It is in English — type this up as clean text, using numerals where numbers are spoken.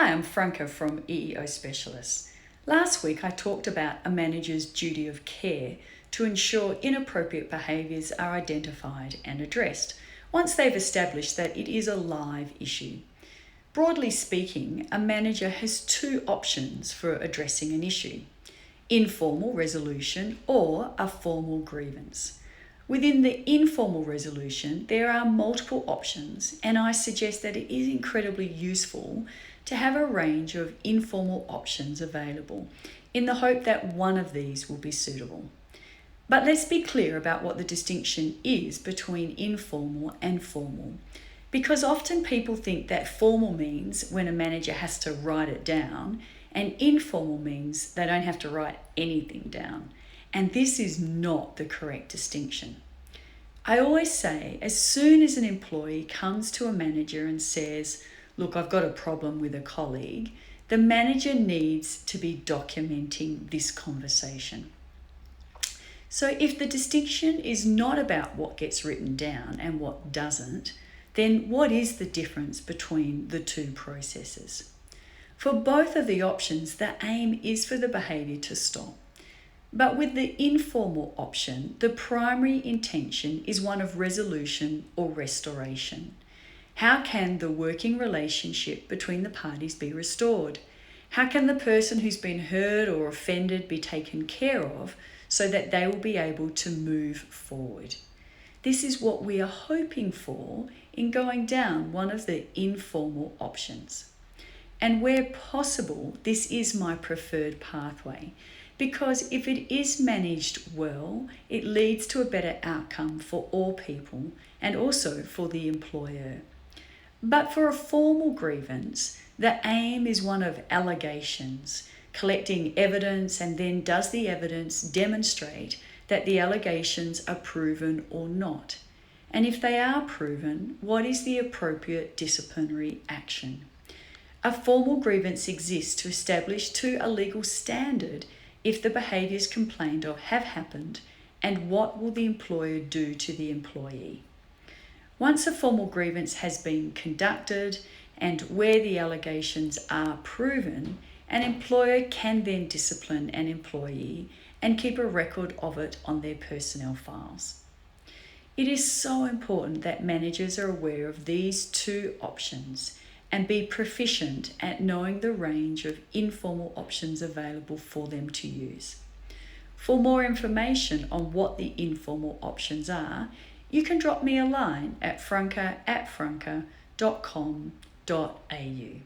Hi, I'm Franca from EEO Specialists. Last week I talked about a manager's duty of care to ensure inappropriate behaviours are identified and addressed once they've established that it is a live issue. Broadly speaking, a manager has two options for addressing an issue: informal resolution or a formal grievance. Within the informal resolution, there are multiple options, and I suggest that it is incredibly useful to have a range of informal options available in the hope that one of these will be suitable. But let's be clear about what the distinction is between informal and formal, because often people think that formal means when a manager has to write it down, and informal means they don't have to write anything down. And this is not the correct distinction. I always say, as soon as an employee comes to a manager and says, "Look, I've got a problem with a colleague," the manager needs to be documenting this conversation. So if the distinction is not about what gets written down and what doesn't, then what is the difference between the two processes? For both of the options, the aim is for the behaviour to stop. But with the informal option, the primary intention is one of resolution or restoration. How can the working relationship between the parties be restored? How can the person who's been hurt or offended be taken care of so that they will be able to move forward? This is what we are hoping for in going down one of the informal options. And where possible, this is my preferred pathway, because if it is managed well, it leads to a better outcome for all people and also for the employer. But for a formal grievance, the aim is one of allegations, collecting evidence, and then does the evidence demonstrate that the allegations are proven or not? And if they are proven, what is the appropriate disciplinary action? A formal grievance exists to establish to a legal standard if the behaviours complained of have happened, and what will the employer do to the employee. Once a formal grievance has been conducted and where the allegations are proven, an employer can then discipline an employee and keep a record of it on their personnel files. It is so important that managers are aware of these two options and be proficient at knowing the range of informal options available for them to use. For more information on what the informal options are, you can drop me a line at franca@franca.com.au.